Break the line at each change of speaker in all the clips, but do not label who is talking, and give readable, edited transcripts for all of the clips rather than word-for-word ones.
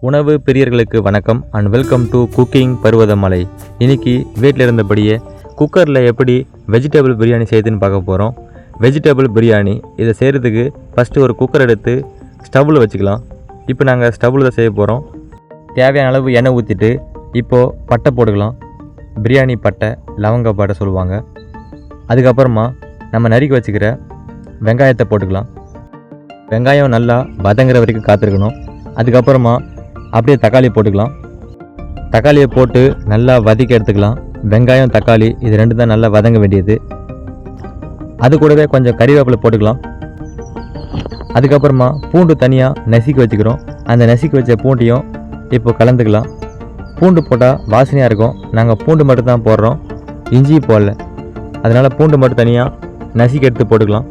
உணவு பிரியர்களுக்கு வணக்கம் and welcome to cooking Parvathamalai. இன்றைக்கி வீட்டில் இருந்தபடியே குக்கரில் எப்படி வெஜிடபிள் பிரியாணி செய்யுதுன்னு பார்க்க போகிறோம். வெஜிடபிள் பிரியாணி இதை செய்கிறதுக்கு ஃபஸ்ட்டு ஒரு குக்கர் எடுத்து ஸ்டவ்வில் வச்சுக்கலாம். இப்போ நாங்கள் ஸ்டவ்வில் தான் செய்ய போகிறோம். தேவையான அளவு எண்ணெய் ஊற்றிட்டு இப்போது பட்டை போட்டுக்கலாம். பிரியாணி பட்டை, லவங்க பட்டை சொல்லுவாங்க. அதுக்கப்புறமா நம்ம நறுக்கி வச்சுக்கிற வெங்காயத்தை போட்டுக்கலாம். வெங்காயம் நல்லா வதங்குற வரைக்கும் காத்திருக்கணும். அதுக்கப்புறமா அப்படியே தக்காளி போட்டுக்கலாம். தக்காளியை போட்டு நல்லா வதக்கி எடுத்துக்கலாம். வெங்காயம் தக்காளி இது ரெண்டு தான் நல்லா வதங்க வேண்டியது. அது கூடவே கொஞ்சம் கறிவேப்பிலை போட்டுக்கலாம். அதுக்கப்புறமா பூண்டு தனியாக நசுக்கி வச்சுக்கிறோம். அந்த நசுக்கி வச்ச பூண்டையும் இப்போ கலந்துக்கலாம். பூண்டு போட்டால் வாசனையாக இருக்கும். நாங்கள் பூண்டு மட்டும் தான் போடுறோம், இஞ்சி போடல. அதனால் பூண்டு மட்டும் தனியாக நசுக்கி எடுத்து போட்டுக்கலாம்.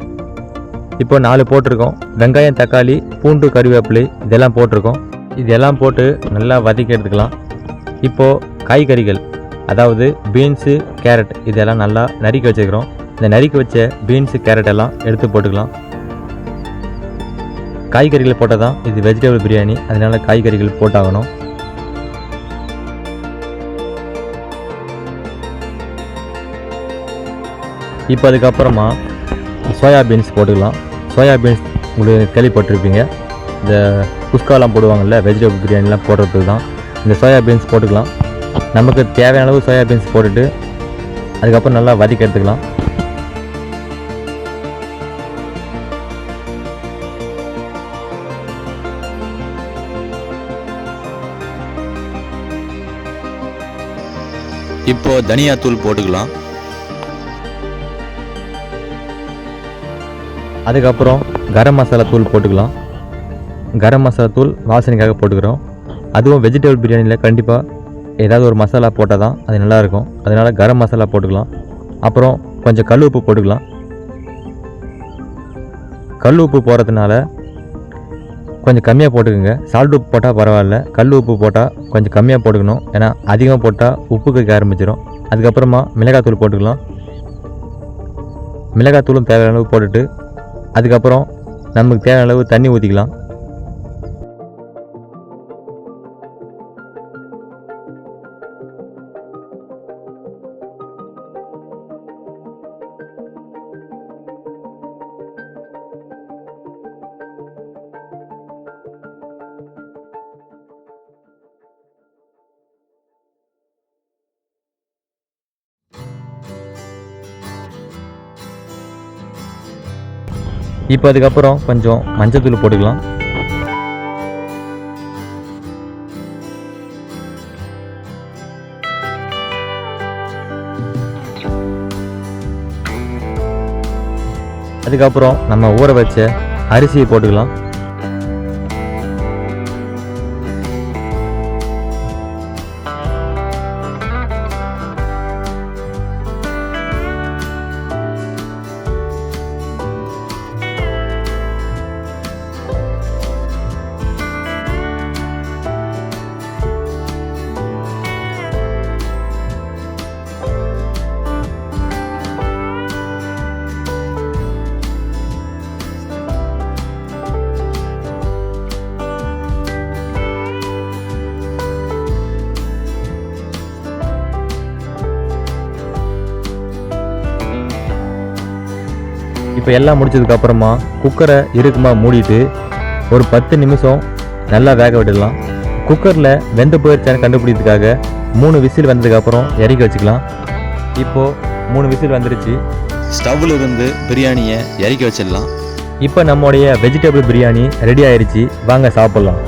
இப்போ 4 போட்டிருக்கோம். வெங்காயம் தக்காளி பூண்டு கறிவேப்பிலை இதெல்லாம் போட்டிருக்கோம். இதெல்லாம் போட்டு நல்லா வதக்கி எடுத்துக்கலாம். இப்போது காய்கறிகள், அதாவது பீன்ஸு, கேரட் இதெல்லாம் நல்லா நறுக்கி வச்சுக்கிறோம். இந்த நறுக்கி வச்ச பீன்ஸு கேரட் எல்லாம் எடுத்து போட்டுக்கலாம். காய்கறிகள் போட்டால் தான் இது வெஜிடபிள் பிரியாணி, அதனால் காய்கறிகள் போட்டாகணும். இப்போ அதுக்கப்புறமா சோயாபீன்ஸ் போட்டுக்கலாம். சோயாபீன்ஸ் உங்களுக்கு கேள்விப்பட்டிருப்பீங்க, இந்த குஸ்காலாம் போடுவாங்கள்ல, வெஜிடபிள் பிரியாணிலாம் போடுறதுக்கு தான் இந்த சோயாபீன்ஸ் போட்டுக்கலாம். நமக்கு தேவையான அளவு சோயாபீன்ஸ் போட்டுட்டு அதுக்கப்புறம் நல்லா வதக்கி எடுத்துக்கலாம்.
இப்போ தனியாத்தூள் போட்டுக்கலாம்.
அதுக்கப்புறம் கரம் மசாலா தூள் போட்டுக்கலாம். கரம் மசாலா தூள் வாசனைக்காக போட்டுக்கிறோம். அதுவும் வெஜிடபிள் பிரியாணியில் கண்டிப்பாக ஏதாவது ஒரு மசாலா போட்டால் தான் அது நல்லாயிருக்கும். அதனால் கரம் மசாலா போட்டுக்கலாம். அப்புறம் கொஞ்சம் கல் உப்பு போட்டுக்கலாம். கல் உப்பு போடுறதுனால கொஞ்சம் கம்மியாக போட்டுக்கோங்க. சால்ட் உப்பு போட்டால் பரவாயில்ல, கல் உப்பு போட்டால் கொஞ்சம் கம்மியாக போட்டுக்கணும். ஏன்னா அதிகமாக போட்டால் உப்பு கறிக்க ஆரம்பிச்சிடும். அதுக்கப்புறமா மிளகாத்தூள் போட்டுக்கலாம். மிளகாத்தூளும் தேவையான அளவு போட்டுட்டு அதுக்கப்புறம் நமக்கு தேவையான அளவு தண்ணி ஊற்றிக்கலாம். இப்போ அதுக்கப்புறம் கொஞ்சம் மஞ்சத்தூள் போட்டுக்கலாம். அதுக்கப்புறம் நம்ம ஊற வச்ச அரிசியை போட்டுக்கலாம். இப்போ எல்லாம் முடிச்சதுக்கப்புறமா குக்கரை இறுக்கமாக மூடிட்டு ஒரு 10 நிமிஷம் நல்லா வேக விடலாம். குக்கரில் வெந்து போயிடுச்சான்னு கண்டுபிடிக்கிறதுக்காக 3 விசில் வந்ததுக்கப்புறம் இறக்கி வச்சுக்கலாம். இப்போது 3 விசில் வந்துருச்சு.
ஸ்டவ்வில் இருந்து பிரியாணியை இறக்கி வச்சிடலாம்.
இப்போ நம்முடைய வெஜிடபிள் பிரியாணி ரெடி ஆயிடுச்சு. வாங்க சாப்பிட்லாம்.